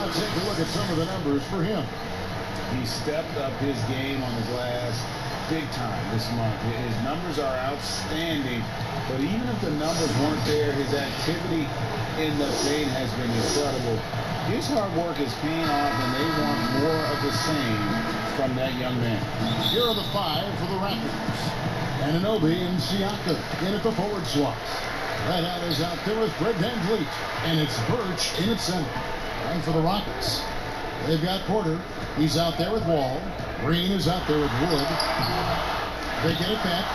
Now take a look at some of the numbers for him. He stepped up his game on the glass big time this month. His numbers are outstanding, but even if the numbers weren't there, his activity in the paint has been incredible. His hard work is paying off, and they want more of the same from that young man. Here are the 5 for the Raptors. Anunoby and Siakam in at the forward slot. Red out is out there with Fred VanVleet, and it's Birch in at center. And for the Rockets, they've got Porter. He's out there with Wall. Green is out there with Wood. They get it back.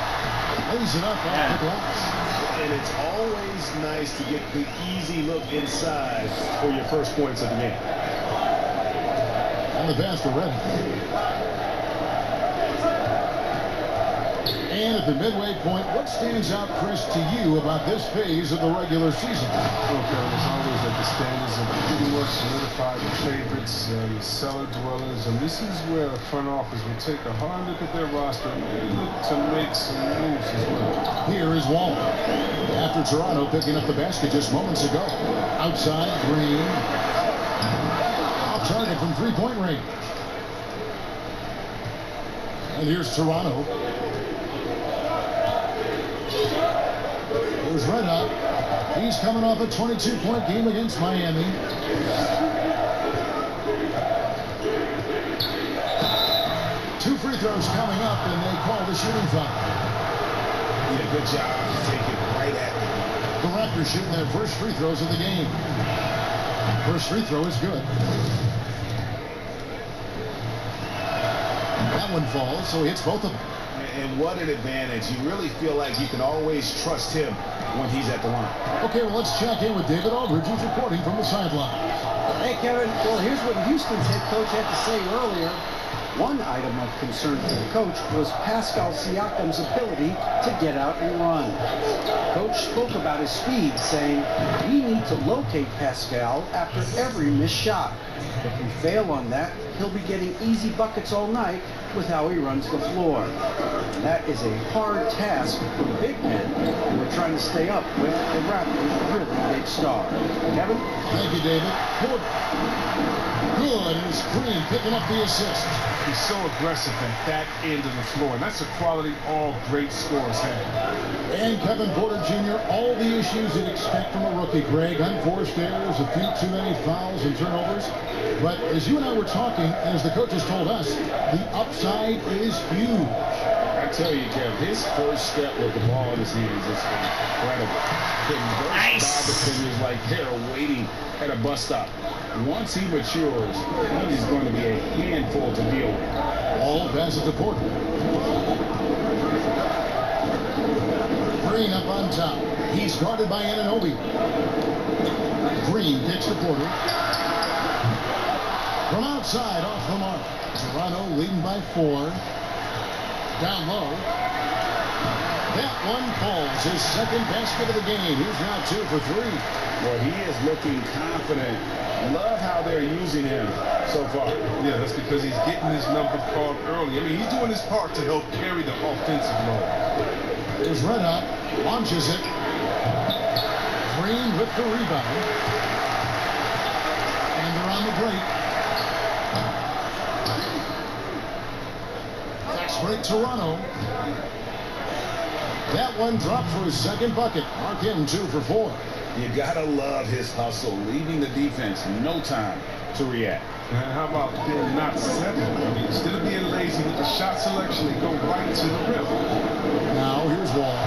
Lays it up off the glass. And it's always nice to get the easy look inside for your first points of the game. And the pass to Red. And at the midway point, what stands out, Chris, to you about this phase of the regular season? Well, Kevin, it's always that the standards are pretty much solidified. The favorites, the cellar dwellers, and this is where the front office will take a hard look at their roster and look to make some moves as well. Here is Wall. After Toronto picking up the basket just moments ago. Outside, Green. Off target from three-point range. And here's Toronto. Here's Red up. He's coming off a 22-point game against Miami. Two free throws coming up, and they call the shooting foul. Yeah, good job to take it right at him. The Raptors shooting their first free throws of the game. First free throw is good. That one falls, so he hits both of them. And what an advantage. You really feel like you can always trust him when he's at the line. Okay, well, let's check in with David Aldridge, who's reporting from the sideline. Hey, Kevin. Well, here's what Houston's head coach had to say earlier. One item of concern for the coach was Pascal Siakam's ability to get out and run. Coach spoke about his speed, saying, "We need to locate Pascal after every missed shot. If we fail on that, he'll be getting easy buckets all night with how he runs the floor." And that is a hard task for the big men who are trying to stay up with the Raptors' really big star. Kevin? Thank you, David. Good. And it's Green picking up the assist. He's so aggressive at that end of the floor, and that's a quality all great scorers have. And Kevin Porter Jr., all the issues you'd expect from a rookie, Greg. Unforced errors, a few too many fouls and turnovers. But as you and I were talking, and as the coaches told us, the upside is huge. I tell you, Kev, his first step with the ball in his hands is incredible. Converts by defenders like they're waiting at a bus stop. Once he matures, he's going to be a handful to deal with. All passes to Porter. Green up on top. He's guarded by Anunoby. Green kicks to Porter. From outside, off the mark. Toronto leading by 4. Down low. That one falls. His second basket of the game. He's now 2 for 3. Well, he is looking confident. Love how they're using him so far. Yeah, that's because he's getting his number called early. I mean, he's doing his part to help carry the offensive load. There's Red up. Launches it. Green with the rebound. And they're on the break. Fast break, Toronto. That one dropped for his second bucket. Mark him 2 for 4. You gotta love his hustle, leaving the defense no time to react. And how about them not settling? I mean, instead of being lazy with the shot selection, they go right to the rim. Now here's Wall.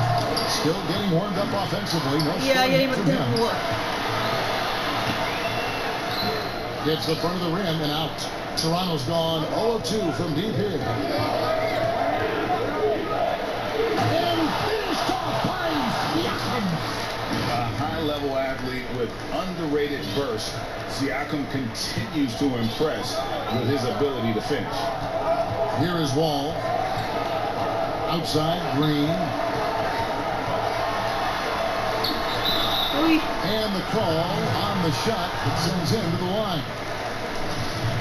Still getting warmed up offensively. No Yeah, from him. Gets the front of the rim and out. Toronto's gone 0 of 2 from deep here. And finished off by Siakam. A high-level athlete with underrated burst, Siakam continues to impress with his ability to finish. Here is Wall. Outside, Green. And the call on the shot that sends him to the line.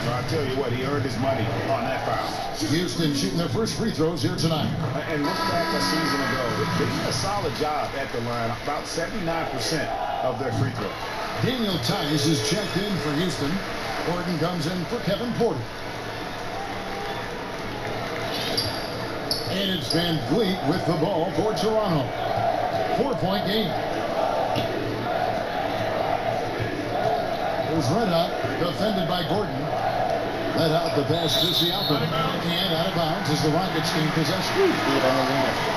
So I tell you what, he earned his money on that foul. Houston shooting their first free throws here tonight. And look back a season ago. They did a solid job at the line, about 79%. of their free throw. Daniel Tice is checked in for Houston. Gordon comes in for Kevin Porter. And it's Van Vliet with the ball for Toronto. 4-point game. There's Red out, defended by Gordon. Let out the pass to Siakam. And out of bounds as the Rockets gain possession.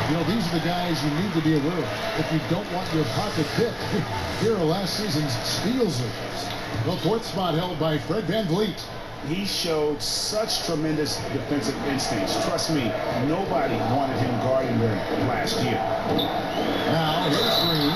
You know, these are the guys you need to be aware of if you don't want your pocket picked. Here are last season's steals leaders. The fourth spot held by Fred Van Vliet. He showed such tremendous defensive instincts. Trust me, nobody wanted him guarding them last year. Now, here's Green.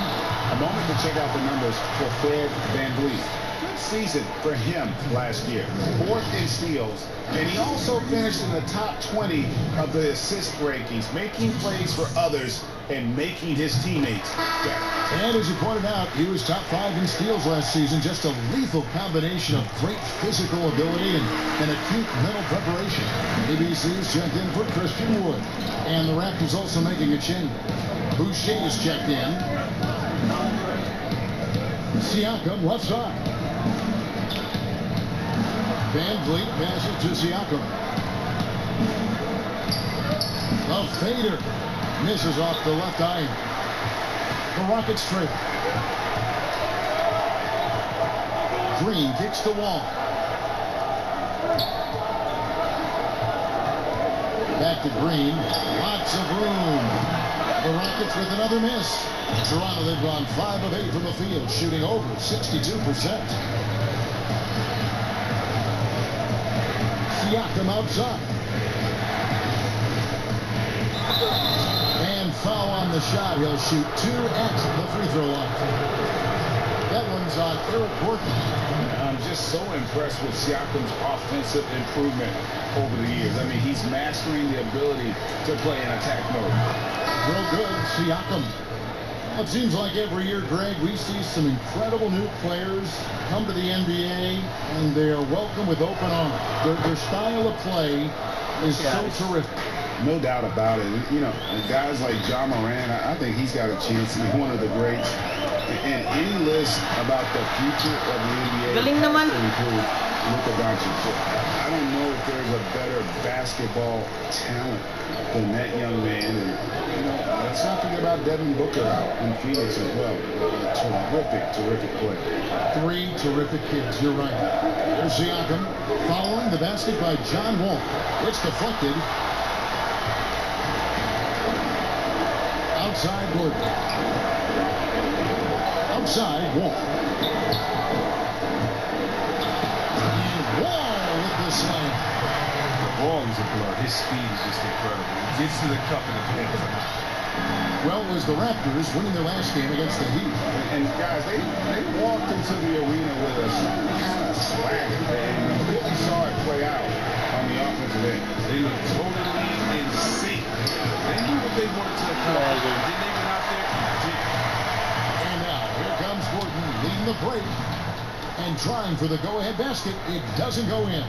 A moment to check out the numbers for Fred Van Vliet. Good season for him last year. 4th in steals. And he also finished in the top 20 of the assist rankings, making plays for others and making his teammates better. And as you pointed out, he was top 5 in steals last season. Just a lethal combination of great physical ability and acute mental preparation. ABC is checked in for Christian Wood. And the Raptors also making a change. Boucher is checked in. Siakam left side. Van Vliet passes to Siakam. The fader misses off the left eye. The Rockets straight. Green kicks the wall. Back to Green. Lots of room. The Rockets with another miss. Toronto, they've gone 5 of 8 from the field, shooting over 62%. Siakam outside. And foul on the shot. He'll shoot 2 at the free throw line. That one's on Eric Gordon. I'm just so impressed with Siakam's offensive improvement over the years. I mean, he's mastering the ability to play in attack mode. Real good, Siakam. It seems like every year, Greg, we see some incredible new players come to the NBA, and they are welcome with open arms. Their style of play is so terrific. No doubt about it. You know, guys like John Moran, I think he's got a chance to be one of the greats. And any list about the future of the NBA Galing naman. include Luka Doncic. I don't know if there's a better basketball talent than that young man. And, you know, let's not forget about Devin Booker out in Phoenix as well. Terrific player. 3 terrific kids, you're right. There's Siakam following the basket by John Wall. It's deflected. Outside Gordon. Outside Wall. And Wall with the slam. Wall is a blur. His speed is just incredible. He gets to the cup in a blink of an eye. Well, it was the Raptors winning their last game against the Heat. And guys, they walked into the arena with a kind of swagger. And you really saw it play out on the offensive end. They look totally in sync. They knew what they wanted to accomplish. Then they went out there and did it. And now, here comes Gordon leading the break and trying for the go-ahead basket. It doesn't go in.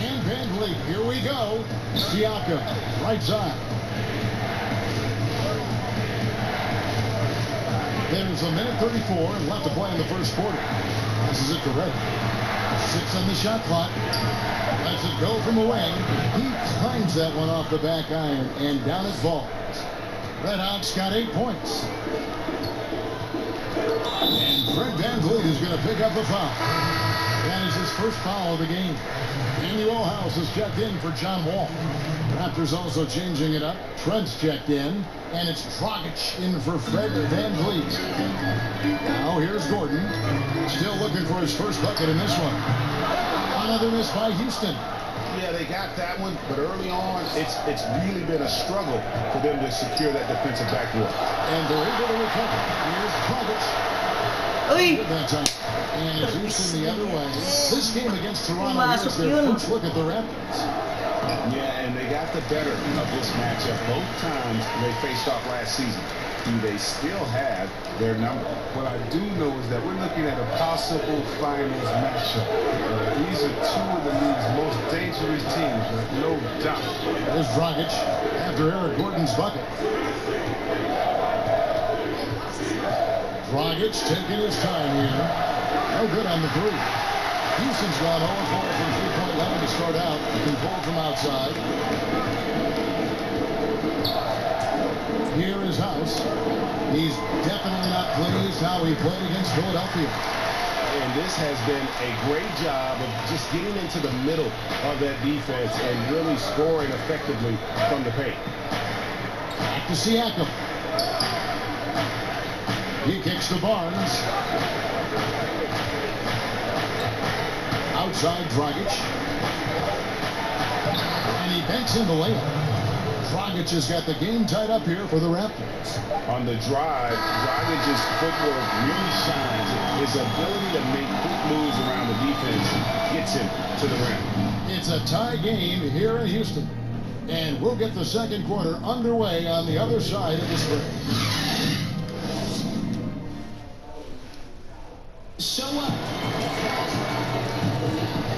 And Van Vliet, here we go. Siakam, right side. There's 1:34 left to play in the first quarter. This is it to Red. 6 on the shot clock. Lets it go from away. He climbs that one off the back iron, and down it falls. Red Hawks got 8 points. And Fred Van Vliet is going to pick up the foul. That is his first foul of the game. Emmanuel House is checked in for John Wall. Raptors also changing it up. Trent's checked in, and it's Dragic in for Fred Van Vliet. Now here's Gordon, still looking for his first bucket in this one. Another miss by Houston. Yeah, they got that one, but early on, it's really been a struggle for them to secure that defensive backboard. And they're able to recover. Here's Dragic. Uy! That time. And it's Houston the other way. This game against Toronto Pumasok is their yun. first look at the Raptors. Yeah, and they got the better of this matchup both times they faced off last season. Do they still have their number? What I do know is that we're looking at a possible finals matchup. These are 2 of the league's most dangerous teams, no doubt. There's Dragic after Eric Gordon's bucket. Dragic taking his time here. No good on the three. Houston's gone 0-4 from three-point line to start out. Controlled from outside. Here is House. He's definitely not pleased how he played against Philadelphia. And this has been a great job of just getting into the middle of that defense and really scoring effectively from the paint. Back to Siakam. He kicks to Barnes. Outside Dragic. And he banks in the layup. Dragic has got the game tied up here for the Raptors. On the drive, Dragic's footwork really shines. His ability to make quick moves around the defense gets him to the rim. It's a tie game here in Houston. And we'll get the second quarter underway on the other side of this break. Show up.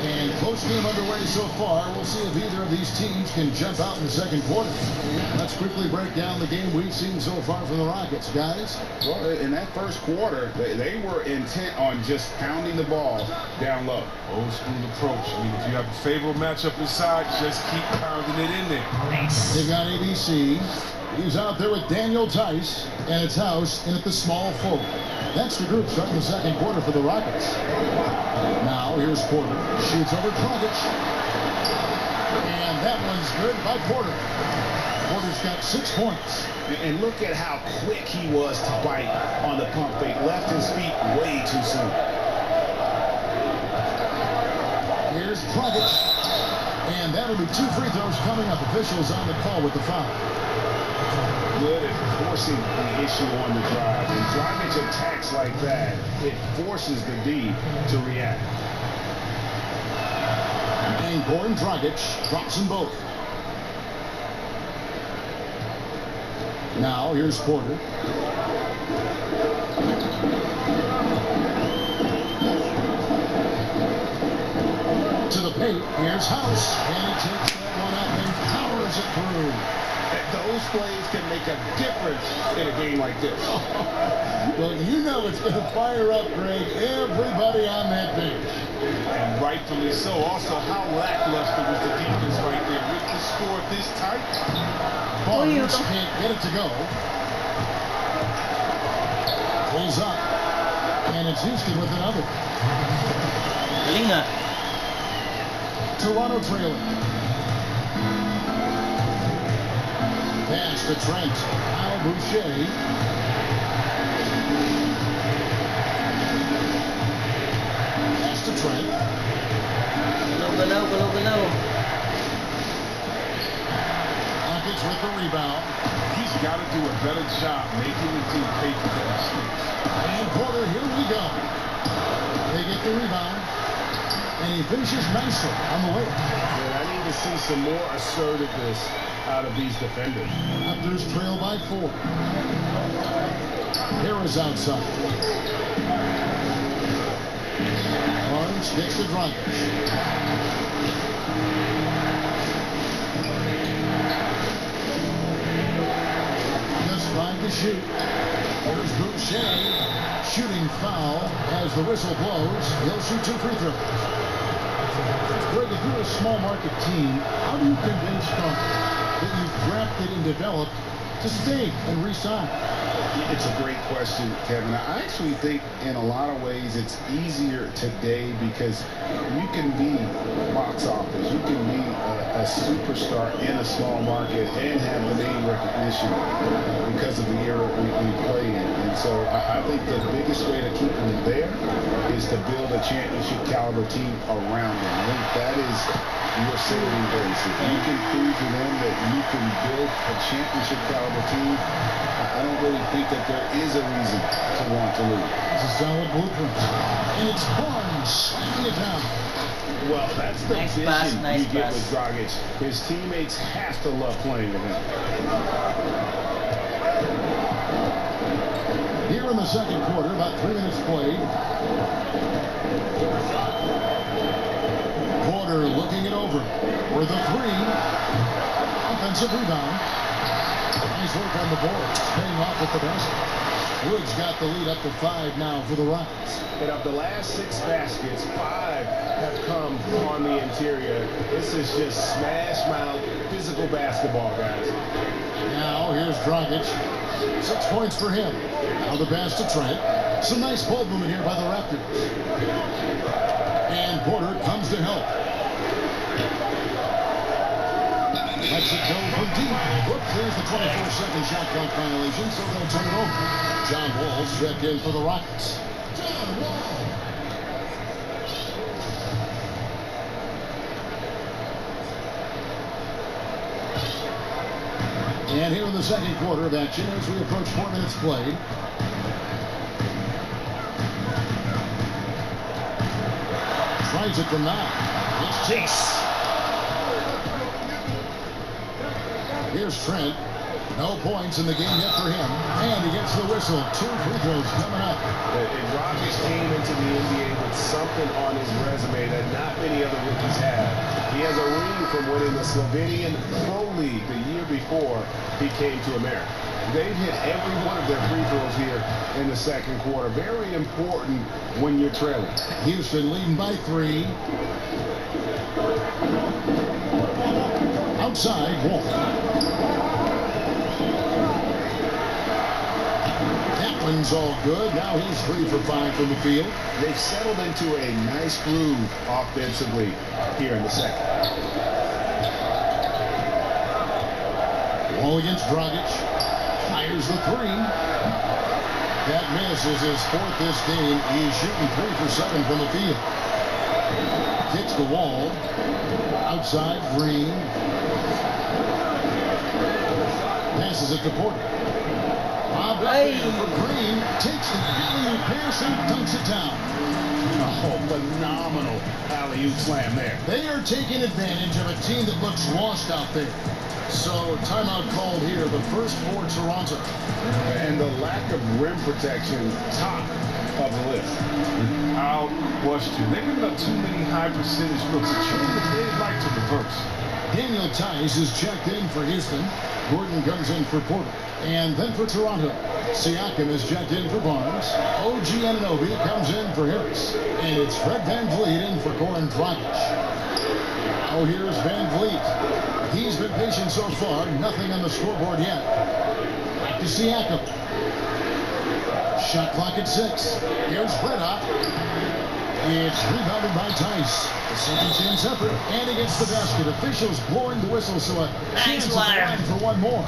And close game underway so far. We'll see if either of these teams can jump out in the second quarter. Let's quickly break down the game we've seen so far from the Rockets, guys. Well, in that first quarter, they were intent on just pounding the ball down low. Old school approach. I mean, if you have a favorable matchup inside, just keep pounding it in there. They've got ABC. He's out there with Daniel Tice, and it's House in at the small forward. That's the group starting the second quarter for the Rockets. Now, here's Porter. Shoots over Dragic. And that one's good by Porter. Porter's got 6 points. And look at how quick he was to bite on the pump fake. Left his feet way too soon. Here's Dragic. And that'll be 2 free throws coming up. Officials on the call with the foul. Good at forcing the issue on the drive. When Dragic attacks like that, it forces the D to react. And Goran Dragic drops them both. Now here's Porter. To the paint. Here's House. And he takes that one up and powers it through. Those plays can make a difference in a game like this. Well, you know it's going to fire up, Greg, everybody on that bench. And rightfully so. Also, how lackluster was the defense right there with the score this tight? Barnes can't get it to go. Pulls up. And it's Houston with another. Lina. Toronto trailing. Pass to Trent. Al Boucher. Pass to Trent. Below. Rockets with the rebound. He's got to do a better job making the team pay for their mistakes. And Porter, here we go. They get the rebound. And he finishes nicely on the way. Yeah, I need to see some more assertiveness out of these defenders. Raptors trail by 4. Harris outside. Barnes gets the drive. Just 5 to shoot. Here's Boucher. Shooting foul as the whistle blows. He'll shoot 2 free throws. Greg, if you're a small market team, how do you convince Trump that you've drafted and developed to stay and re-sign? It's a great question, Kevin. I actually think in a lot of ways it's easier today because you can be box office. You can be a superstar in a small market and have the name recognition because of the era we play in. And so I think the biggest way to keep them there is to build a championship caliber team around them. I think that is your saving grace. If you can prove to them that you can build a championship caliber team, I don't really think that there is a reason to want to lose. It's a solid blueprint. And it's Barnes slamming it down. Well, that's the Nice vision pass, nice you get pass. with Dragic. His teammates have to love playing with him. Here in the second quarter, about 3 minutes played. Porter looking it over for the 3. Offensive rebound. Nice work on the board. Paying off at the basket. Wood's got the lead up to 5 now for the Rockets. And of the last 6 baskets, 5 have come on the interior. This is just smash mouth physical basketball, guys. Now here's Dragic. 6 points for him. Now the pass to Trent. Some nice ball movement here by the Raptors. And Porter comes to help. Lets it go from deep. Whoops, there's the 24-second shot clock violation, so they'll turn it over. John Wall's checked in for the Rockets. John Wall. And here in the second quarter of action as we approach 4 minutes played. Tries it from now. It's Chase. Here's Trent. No points in the game yet for him. And he gets the whistle. 2 free throws coming up. And Dragic came into the NBA with something on his resume that not many other rookies have. He has a ring from winning the Slovenian Pro League the year before he came to America. They've hit every one of their free throws here in the second quarter. Very important when you're trailing. Houston leading by 3. Outside, Wall. That one's all good. Now he's 3 for 5 from the field. They've settled into a nice groove offensively here in the second. Wall against Dragic. Fires the 3. That miss is his 4th this game. He's shooting 3 for 7 from the field. Kicks the Wall. Outside, Green. Passes it to Porter. Bob up there for Green. Takes the alley-oop pass and dunks it down. Oh, phenomenal alley-oop slam there. They are taking advantage of a team that looks lost out there. So timeout called here, the first for Toronto. And the lack of rim protection, top of the list. Without question. They're giving up too many high percentage looks. A trend that they'd like to reverse. Daniel Tice is checked in for Houston. Gordon comes in for Porter. And then for Toronto, Siakam is checked in for Barnes. OG Anunoby comes in for Harris. And it's Fred VanVleet in for Goran Dragic. Now here's VanVleet. He's been patient so far. Nothing on the scoreboard yet. Back to Siakam. Shot clock at 6. Here's Breda. It's rebounded by Tice. The second chance effort. And he gets the basket. Officials blowing the whistle, so a chance at the line for one more.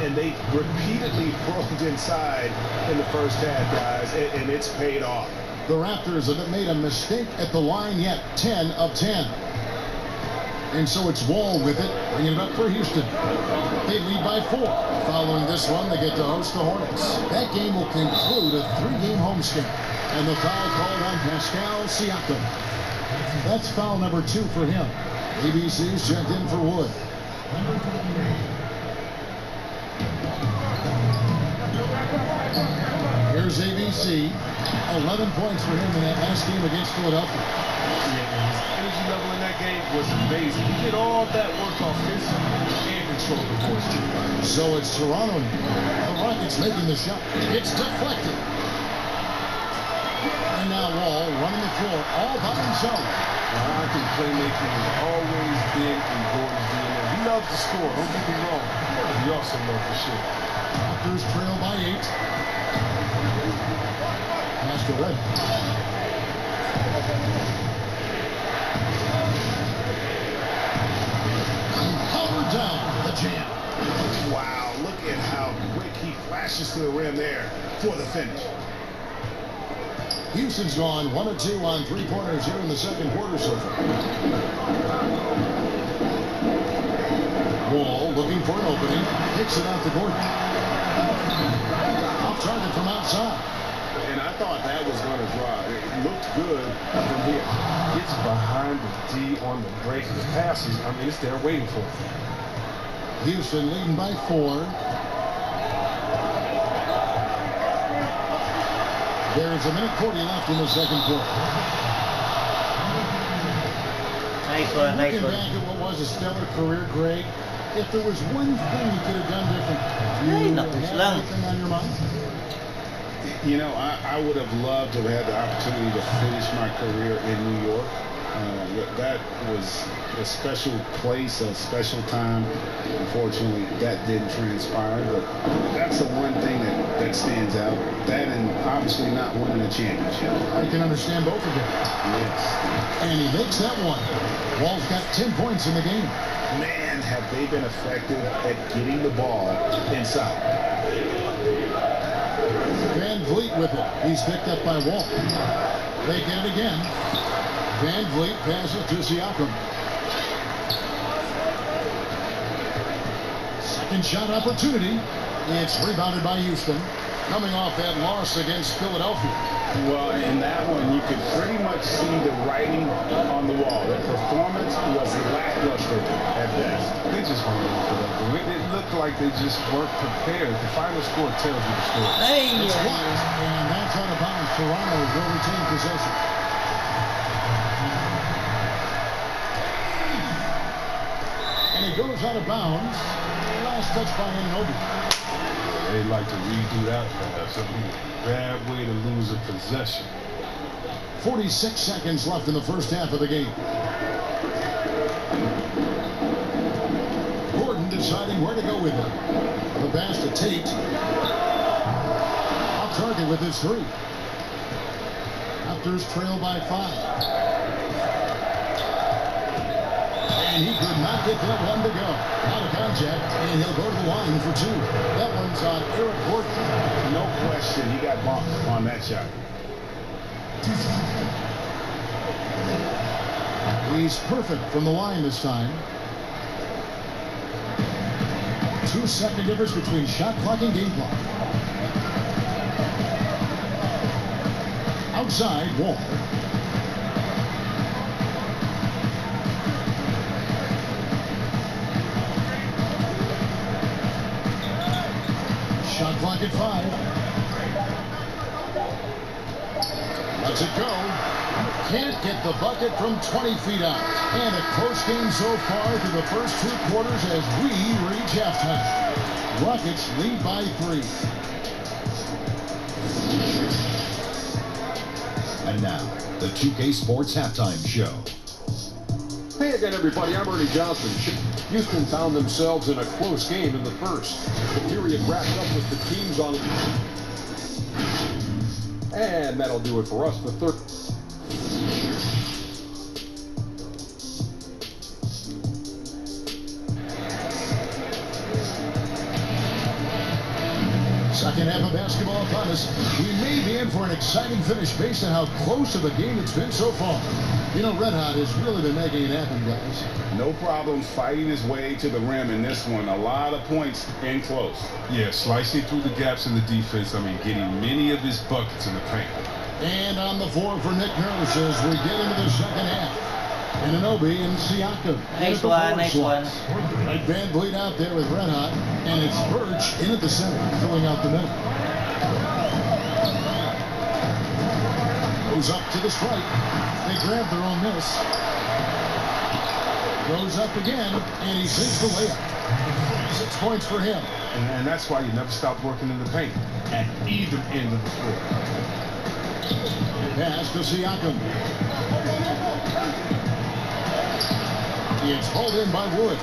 And they repeatedly probed inside in the first half, guys, and it's paid off. The Raptors haven't made a mistake at the line yet. 10 of 10. And so it's Wall with it, bringing it up for Houston. They lead by 4. Following this one, they get to host the Hornets. That game will conclude a 3-game homestand. And the foul called on Pascal Siakam. That's foul number 2 for him. ABC's checked in for Wood. Here's ABC. 11 points for him in that last game against Philadelphia. Yeah, his energy level in that game was amazing. He did all that work offensively and control the boards too. So it's Toronto. The Rockets making the shot. It's deflected. And now Wall running the floor all by himself. Rocket playmaking has always been in Gordon's DNA. He loves to score, don't get me wrong. But he also loves to shoot. Raptors trail by 8. Pass to Red. Powered down the jam. Wow, look at how quick he flashes to the rim there for the finish. Houston's gone 1 of 2 on 3-pointers here in the second quarter so far. Wall looking for an opening. Kicks it out to Gordon. Off target from outside. And I thought that was going to drop. It looked good from here. Gets behind the D on the break. His passes, I mean, it's there waiting for him. Houston leading by 4. There's a minute 40 left in the second quarter. Nice one, nice Looking one. back at what was a stellar career, Greg, if there was one thing you could have done different, Ay, you napos have lang. anything on your mind? You know, I would have loved to have had the opportunity to finish my career in New York. That was a special place, a special time. Unfortunately, that didn't transpire, but that's the one thing that stands out. That and obviously not winning a championship. I can understand both of them. Yes. And he makes that one. Wall's got 10 points in the game. Man, have they been effective at getting the ball inside. Van Vliet with it. He's picked up by Wall. They get it again. Van Vliet passes to Siakam. Second shot opportunity. It's rebounded by Houston. Coming off that loss against Philadelphia. Well, in that one, you could pretty much see the writing on the wall. Their performance was lackluster at best. They just weren't ready for that. It looked like they just weren't prepared. The final score tells you the story. Hey! It's blocked, and that's out of bounds. Toronto will retain possession. And it goes out of bounds. Last touch by Anunoby. They'd like to redo that pass. That'd be a bad way to lose a possession. 46 seconds left in the first half of the game. Gordon deciding where to go with it. The pass to Tate. Off target with his three. Raptors trail by 5. And he could not get that one to go. Out of contact, and he'll go to the line for 2. That one's on Eric Gordon. No question, he got bumped on that shot. He's perfect from the line this time. 2-second difference between shot clock and game clock. Outside, Wall. Shot clock at 5. Lets it go. Can't get the bucket from 20 feet out. And a close game so far through the first 2 quarters as we reach halftime. Rockets lead by 3. And now, the 2K Sports Halftime Show. Hey again, everybody. I'm Ernie Johnson. Houston found themselves in a close game in the first. The period wrapped up with the teams on. And that'll do it for us. The third. Second half of basketball upon us. We may be in for an exciting finish based on how close of a game it's been so far. You know, Red Hot has really been making it happen, guys. No problem fighting his way to the rim in this one. A lot of points in close. Yeah, slicing through the gaps in the defense. I mean, getting many of his buckets in the paint. And on the floor for Nick Nurse as we get into the second half. Anunoby and Siakam. Nice one. Right, Van Vliet out there with Red Hot. And it's Birch in at the center, filling out the middle. Goes up to the strike. They grab their own miss. Goes up again, and he sinks the layup. 6 points for him. And that's why you never stop working in the paint at either end of the floor. Pass to Siakam. It's hauled in by Wood.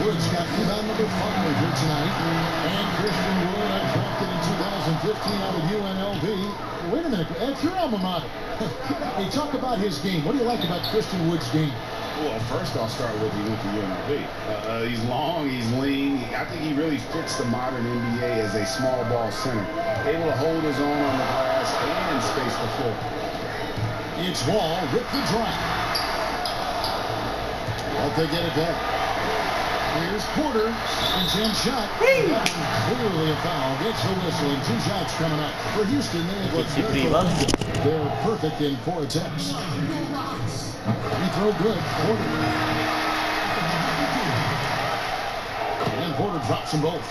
Wood's got rebound number 5 here tonight. And Christian Wood, drafted in 2015 out of UNLV. Wait a minute, that's your alma mater. Hey, talk about his game. What do you like about Christian Wood's game? Well, first I'll start with he went to UNLV. He's long, he's lean. I think he really fits the modern NBA as a small ball center. Able to hold his own on the glass and space the floor. It's Wall with the drive. Hope they get it back. Here's Porter. Second shot. That one clearly a foul. Gets the whistle and 2 shots coming up. For Houston, they're perfect in 4 attempts. Free throw good. Porter. And Porter drops them both.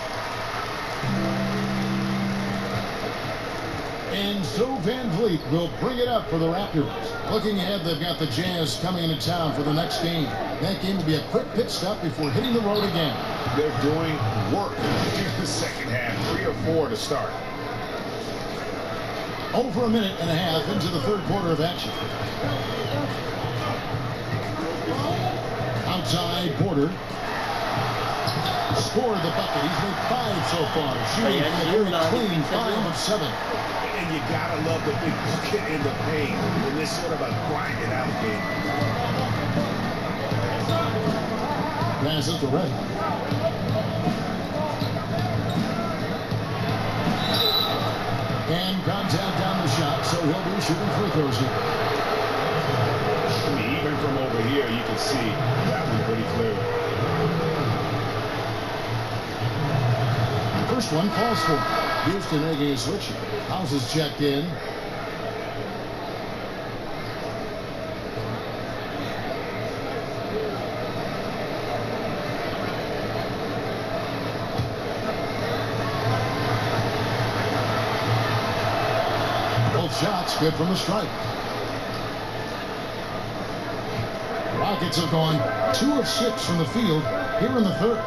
And so Van Vliet will bring it up for the Raptors. Looking ahead, they've got the Jazz coming into town for the next game. That game will be a quick pit stop before hitting the road again. They're doing work in the second half. 3 or 4 to start. Over a minute and a half into the third quarter of action. Outside, Porter. Scored the bucket. He's made 5 so far. Shooting a very clean 5 of 7. And you gotta love the big bucket in the paint in this sort of a grinded out game. Passes to Red. And contact down the shot, so he'll be shooting free throws here. I mean, even from over here, you can see that one pretty clearly. The first one falls for Houston making a switch. House is checked in. Shots good from the stripe. Rockets have gone 2 of 6 from the field here in the third.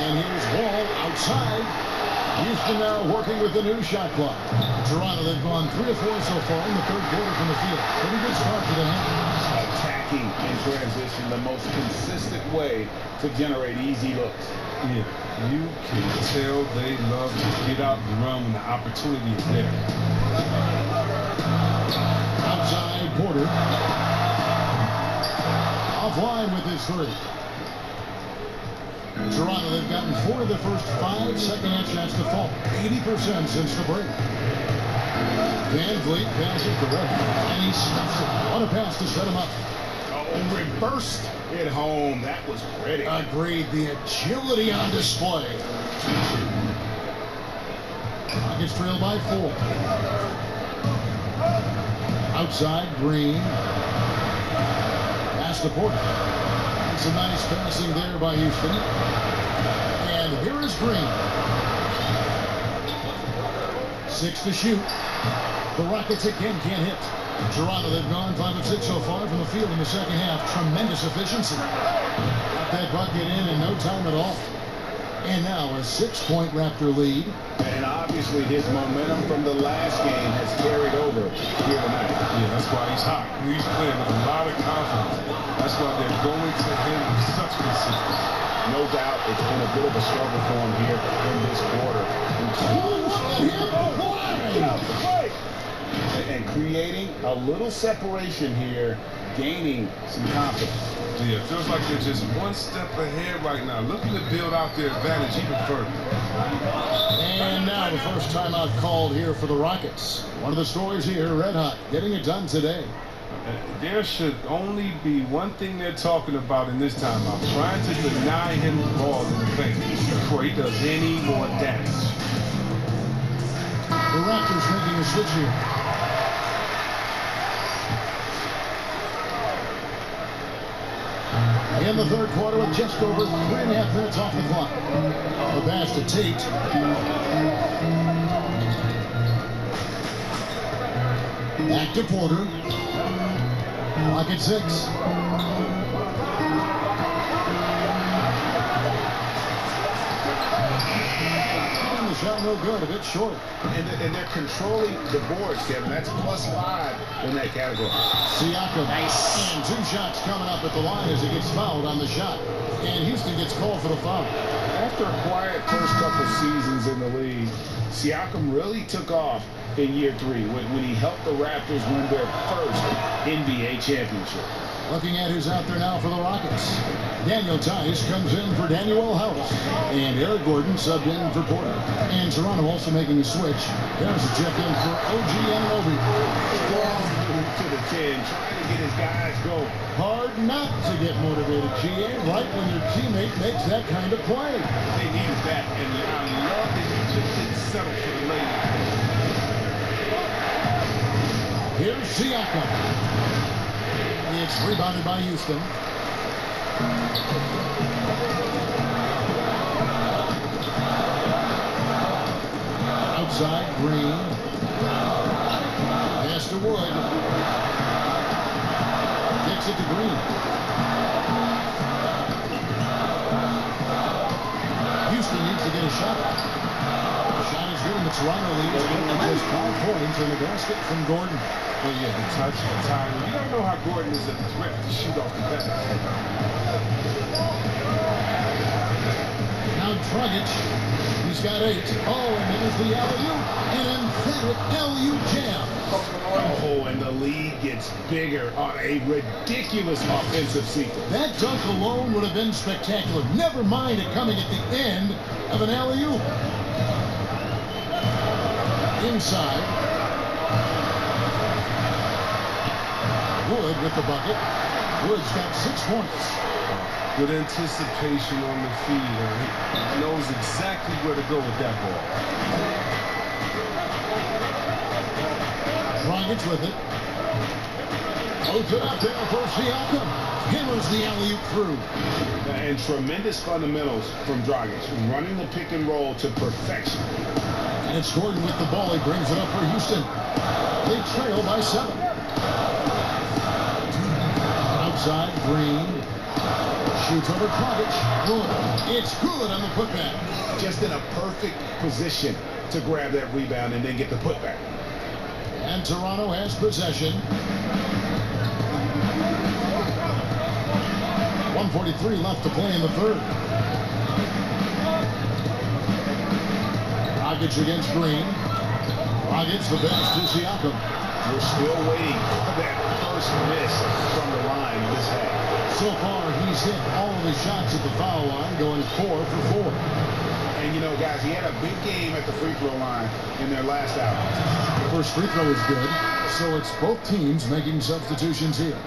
And here's Wall outside. Houston now working with the new shot clock. Toronto, they've gone 3 of 4 so far in the third quarter from the field. Pretty good start for them. Attacking in transition, the most consistent way to generate easy looks. Yeah, you can tell they love to get out and run when the opportunity is there. Outside, Porter. Offline with his 3. Toronto, they've gotten 4 of their first 5 second-half shots to fall. 80% since the break. Van Vliet passes to Red, and he stuffs it. What a pass to set him up. Oh, reversed it home. That was pretty. Agreed. The agility on display. Rockets trail by 4. Outside, Green. Pass to Porter. Some nice passing there by Houston. And here is Green. 6 to shoot. The Rockets again can't hit. Toronto, they've gone 5 of 6 so far from the field in the second half. Tremendous efficiency. Got that bucket in no time at all. And now a 6-point Raptor lead. And obviously his momentum from the last game has carried over here tonight. Yeah, that's why he's hot. He's playing with a lot of confidence. That's why they're going to him with such consistency. No doubt it's been a bit of a struggle for him here in this quarter. And creating a little separation here, gaining some confidence. Yeah, it feels like they're just one step ahead right now, looking to build out their advantage even further. And now the first timeout called here for the Rockets. One of the stories here, Red Hot, getting it done today. There should only be one thing they're talking about in this timeout, trying to deny him the ball in the paint before he does any more damage. The Raptors making a switch here. In the third quarter with just over 3.5 minutes off the clock. The pass to Tate. Back to Porter. Clock at 6. And the shot no good, a bit short. And they're controlling the boards, Kevin. That's +5 in that category. Siakam. Nice. And 2 shots coming up at the line as he gets fouled on the shot. And Houston gets called for the foul. After a quiet first couple seasons in the league, Siakam really took off in year 3 when he helped the Raptors win their first NBA championship. Looking at who's out there now for the Rockets. Daniel Tice comes in for Daniel House. And Eric Gordon subbed in for Porter. And Toronto also making a switch. There's a check in for OG Anunoby. To the 10, trying to get his guys going. Hard not to get motivated, GA, right when your teammate makes that kind of play. They needed that, and I love that he just didn't settle for the lane. Here's Siakam. It's rebounded by Houston. Outside, Green. Pass to Wood. Kicks it to Green. Houston needs to get a shot. Shot is good, and the Toronto lead is going to just 5 points in the basket from Gordon. Well, yeah, the touch, the time. You don't know how Gordon is a threat to shoot off the bat. Now Dragic, he's got 8. Oh, and there's the alley-oop, an emphatic alley-oop jam. Oh, and the lead gets bigger on a ridiculous offensive sequence. That dunk alone would have been spectacular. Never mind it coming at the end of an alley-oop. Inside. Wood with the bucket. Wood's got 6 points. Good anticipation on the feed. He knows exactly where to go with that ball. Dragic with it. Puts it up there for Siakam. Hammers the alley-oop through. And tremendous fundamentals from Dragic, running the pick and roll to perfection. And it's Gordon with the ball. He brings it up for Houston. They trail by 7. Outside, Green. Shoots over Dragic. Good. It's good on the putback. Just in a perfect position to grab that rebound and then get the putback. And Toronto has possession. 1:43 left to play in the third. Dragic against Green. Dragic the pass to Siakam. We're still waiting for that first miss from the line this half. So far, he's hit all of his shots at the foul line, going 4 for 4. And you know, guys, he had a big game at the free throw line in their last outing. The first free throw is good, so it's both teams making substitutions here.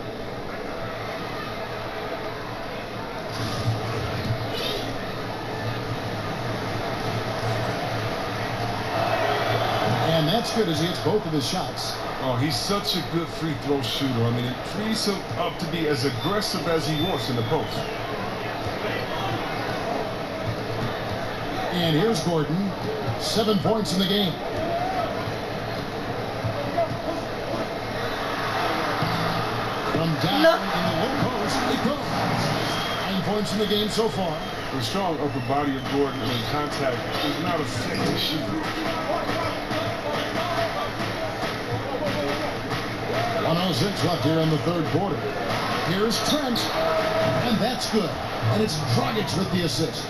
And that's good as he hits both of his shots. Oh, he's such a good free throw shooter. I mean, it frees him up to be as aggressive as he wants in the post. And here's Gordon. 7 points in the game. From down in the low post, it goes. 9 points in the game so far. The strong upper body of Gordon in contact is not a effective shooter. 1:06 left here in the third quarter. Here's Trent, and that's good. And it's Dragic with the assist.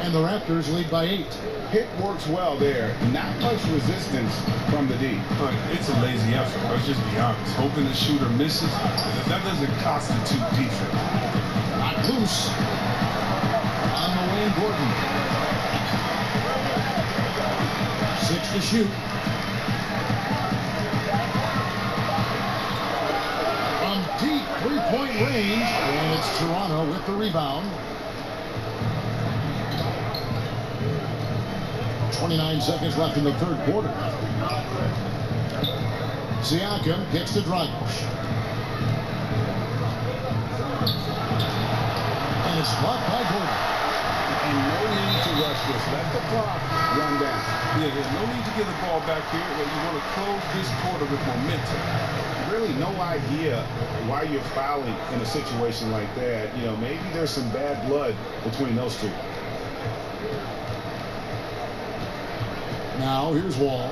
And the Raptors lead by 8. Pick works well there. Not much resistance from the D. It's a lazy effort. Let's just be honest. Hoping the shooter misses, that doesn't constitute defense. Not loose. On the way, Gordon. 6 to shoot. From deep 3-point range, and it's Toronto with the rebound. 29 seconds left in the third quarter. Siakam gets to Dragic. And it's blocked by Gordon. And no need to rush this. Let the clock run down. Yeah, there's no need to get the ball back here. You want to close this quarter with momentum. Really no idea why you're fouling in a situation like that. You know, maybe there's some bad blood between those two. Now here's Wall.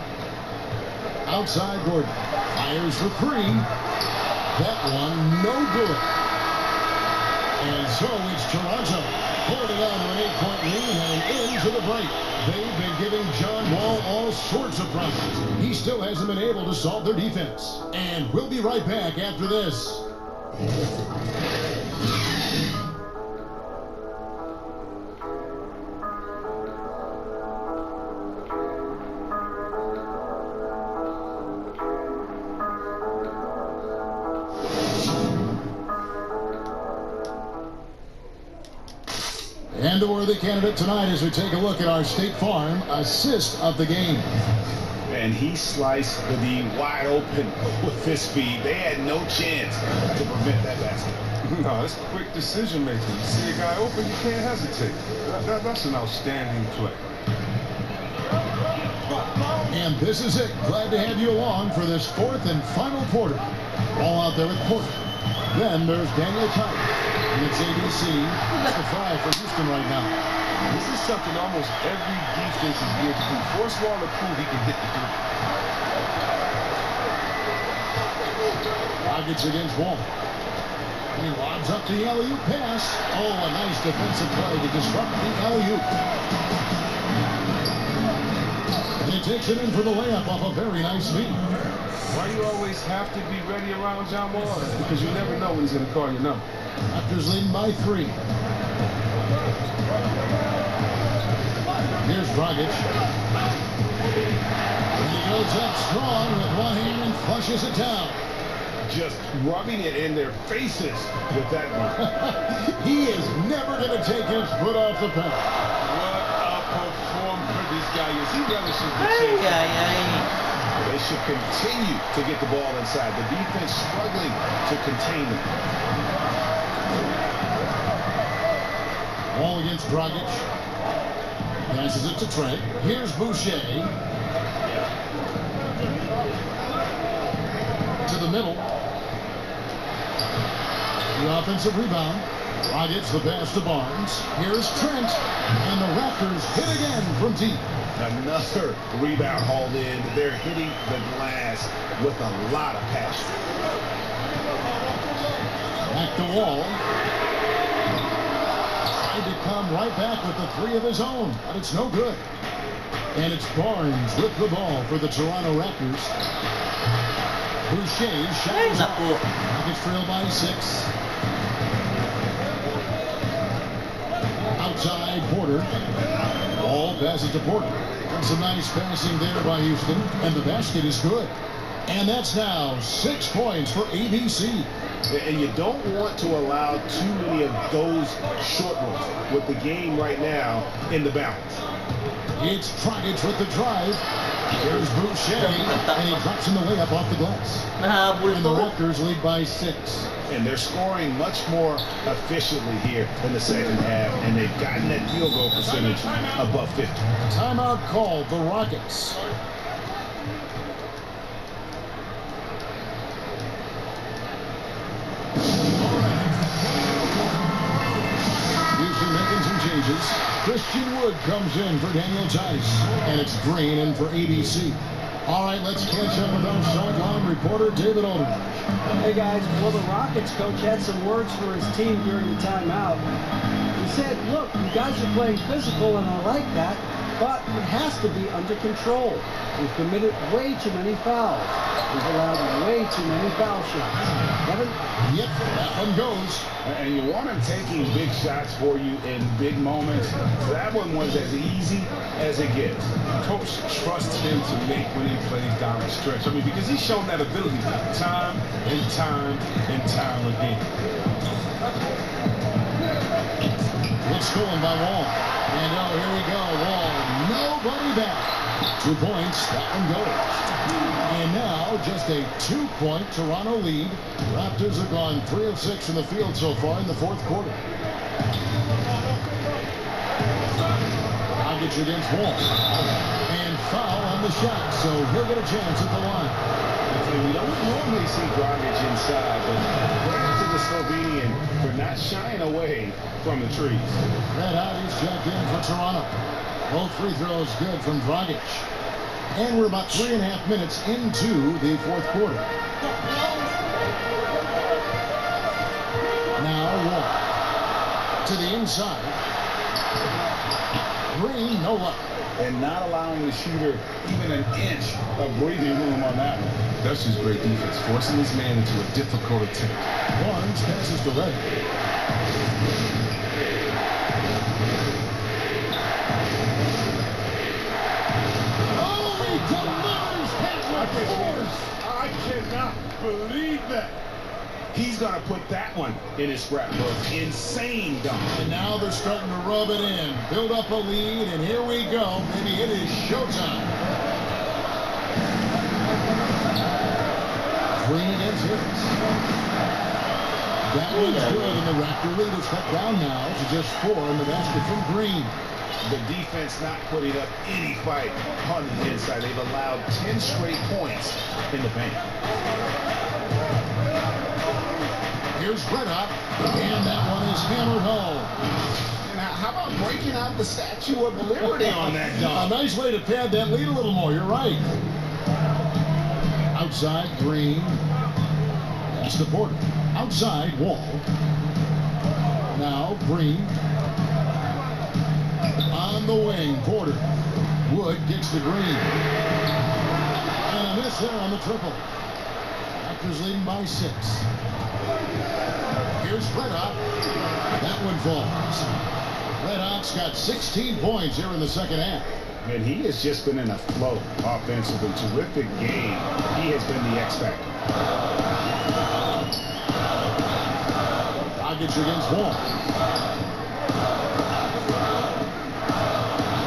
Outside Gordon. Fires for 3. That one no good. And so it's Toronto holding on to an 8-point lead and into the break. They've been giving John Wall all sorts of problems. He still hasn't been able to solve their defense. And we'll be right back after this. And a worthy candidate tonight as we take a look at our State Farm assist of the game. And he sliced the D wide open with his speed. They had no chance to prevent that basket. No, it's quick decision making. You see a guy open, you can't hesitate. That's an outstanding play. And this is it. Glad to have you along for this fourth and final quarter. Ball out there with Porter. Then there's Daniel Tice. And it's ABC. That's the 5 for Houston right now. This is something almost every defense is geared to do. Force Wall to prove he can hit the three. Rockets against Wall. And he lobs up the alley-oop pass. Oh, a nice defensive play to disrupt the alley-oop. And he takes it in for the layup off a very nice lead. Why do you always have to be ready around John Wall? Because you never know when he's going to call your number. Raptors leading by 3. Here's Dragic. And he goes up strong with one hand and flushes it down. Just rubbing it in their faces with that one. He is never going to take his foot off the pedal. What a performer this guy is. He relishes the chase. They should continue to get the ball inside. The defense struggling to contain them. Ball against Dragic. Passes it to Trent. Here's Boucher. To the middle. The offensive rebound. Dragic the pass to Barnes. Here's Trent. And the Raptors hit again from deep. Another rebound hauled in. They're hitting the glass with a lot of passion. Back to Wall. Tried to come right back with the 3 of his own, but it's no good. And it's Barnes with the ball for the Toronto Raptors. Boucher showers up. Rockets trail by 6. Outside Porter. Ball passes to Porter. Some nice passing there by Houston. And the basket is good. And that's now 6 points for ABC. And you don't want to allow too many of those short ones with the game right now in the balance. It's Dragic with the drive. Here's Boucher. And he drops in the layup off the glass. And the Raptors lead by 6. And they're scoring much more efficiently here in the second half. And they've gotten that field goal percentage above 50. Timeout called the Rockets. Houston making some changes. Christian Wood comes in for Daniel Tice. And it's Green in for ABC. All right, let's catch up with our sideline reporter, David Aldridge. Hey, guys. Well, the Rockets coach had some words for his team during the timeout. He said, look, you guys are playing physical, and I like that, but it has to be under control. We've committed way too many fouls. We've allowed way too many foul shots. Kevin? Yep, that one goes. And you want him taking big shots for you in big moments. That one was as easy as it gets. Coach trusts him to make winning plays down the stretch. I mean, because he's shown that ability time and time and time again. It's stolen by Wall. And oh, here we go. Wall, nobody back. 2 points, that one goes. And now just a 2-point Toronto lead. Raptors have gone 3 of 6 in the field so far in the 4th quarter. Dragic against Wall. And foul on the shot, so he'll get a chance at the line. And we don't normally see Dragic inside, but credit to the Slovenian for not shying away from the trees. Red Hotties checked in for Toronto. Both free throws good from Dragic. And we're about 3.5 minutes into the 4th quarter. Now Wall to the inside. Green, no luck. And not allowing the shooter even an inch of breathing room on that one. That's just great defense, forcing his man into a difficult attempt. Barnes passes to Red. Oh, he delivers Patrick Force. I cannot believe that. He's going to put that one in his scrapbook. Insane dunk. And now they're starting to rub it in. Build up a lead, and here we go. Maybe it is showtime. Green against Hicks. That one's good, and the Raptor lead is cut down now to just 4 in the basket from Green. The defense not putting up any fight on the inside. They've allowed 10 straight points in the paint. Here's Red Hot, and that one is hammered home. Now, how about breaking out the Statue of Liberty on that A dunk? nice way to pad that lead a little more. You're right. Outside, Green. That's the Porter. Outside, Wall. Now, Green. On the wing, Porter. Wood gets the Green. And a miss there on the triple. Raptors leading by 6. Here's Red Hot. That one falls. Red Hot's got 16 points here in the second half. And he has just been in a flow offensively. Terrific game. He has been the X factor. Dragic against Wall.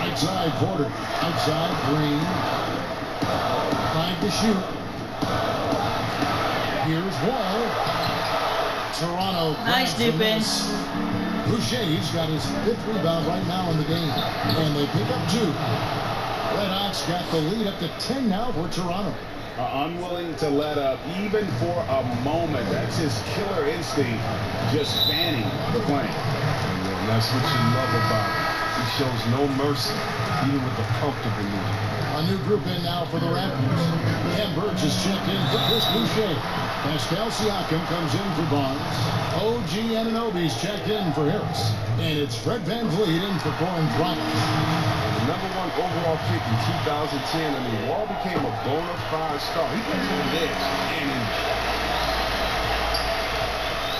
Right side, Porter. Outside, Green. Trying to shoot. Here's Wall. Toronto. Nice defense. Boucher's got his 5th rebound right now in the game. And they pick up 2. Red Hot's got the lead up to 10 now for Toronto. Unwilling to let up even for a moment. That's his killer instinct, just fanning the flame. And that's what you love about him. He shows no mercy, even with the comfortable lead. A new group in now for the Raptors. Cam Burge is checked in for Chris Boucher. Pascal Siakam comes in for Barnes. OG Anunoby's checked in for Harris. And it's Fred VanVleet in for Corin Dragic. The #1 overall pick in 2010, Wall became a bona fide star. He plays on the edge.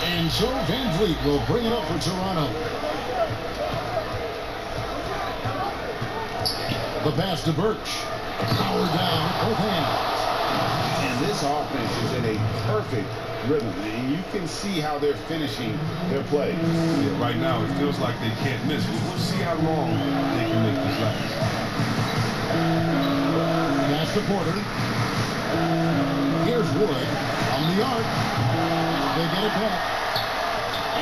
And so VanVleet will bring it up for Toronto. The pass to Birch. Power down with both hands. And this offense is in a perfect rhythm. And you can see how they're finishing their play. Yeah, right now, it feels like they can't miss. We'll see how long they can make this last. Pass to Porter. Here's Wood on the arc. They get it back.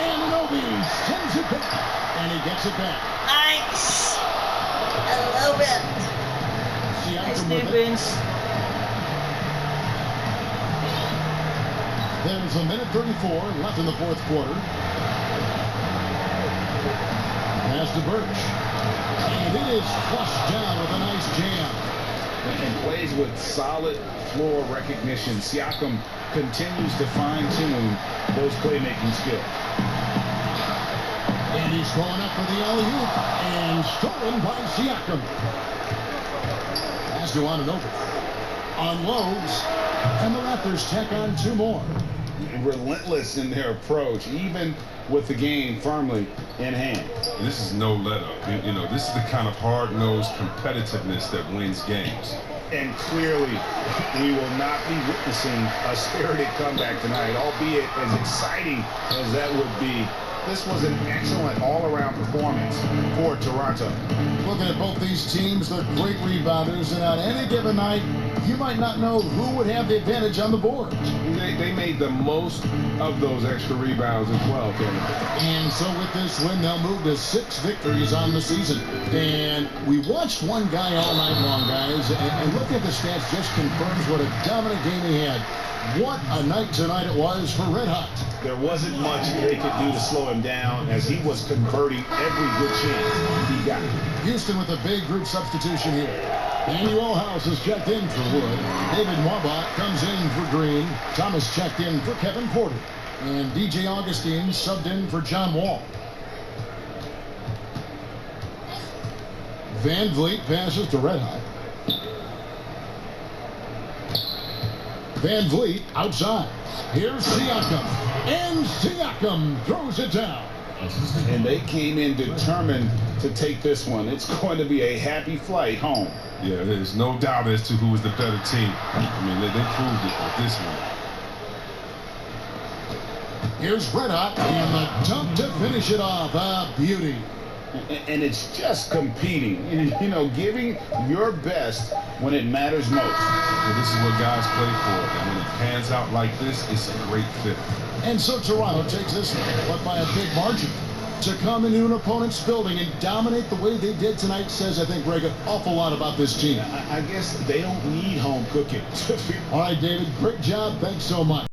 And Anunoby sends it back. And he gets it back. Nice. I love it. Nice defense. There's a minute 34 left in the 4th quarter. Pass to Birch. And it is flushed down with a nice jam. And plays with solid floor recognition. Siakam continues to fine-tune those playmaking skills. And he's going up for the alley-oop. And stolen by Siakam. Pass to Anunoby. Unloads. And the Raptors tack on 2 more. Relentless in their approach, even with the game firmly in hand. And this is no let-up. You know, this is the kind of hard-nosed competitiveness that wins games. And clearly, we will not be witnessing a spirited comeback tonight, albeit as exciting as that would be. This was an excellent all-around performance for Toronto. Looking at both these teams, they're great rebounders, and on any given night, you might not know who would have the advantage on the board. They made the most of those extra rebounds as well, Kevin. And so with this win, they'll move to 6 victories on the season. And we watched one guy all night long, guys, and looking at the stats just confirms what a dominant game he had. What a night tonight it was for Red Hot. There wasn't much they could do to slow him down as he was converting every good chance he got. Houston with a big group substitution here. Daniel House is checked in for Wood. David Wabot comes in for Green. Thomas checked in for Kevin Porter. And DJ Augustine subbed in for John Wall. VanVleet passes to Red Hot. VanVleet outside. Here's Siakam. And Siakam throws it down. And they came in determined to take this one. It's going to be a happy flight home. Yeah, there's no doubt as to who was the better team. I mean, they proved it with this one. Here's Red Hot and the dunk to finish it off. A beauty. And it's just competing, you know, giving your best when it matters most. Well, this is what guys play for, and when it pans out like this, it's a great fit. And so Toronto takes this one, but by a big margin. To come into an opponent's building and dominate the way they did tonight says, I think, Greg, an awful lot about this team. I guess they don't need home cooking. All right, David, great job. Thanks so much.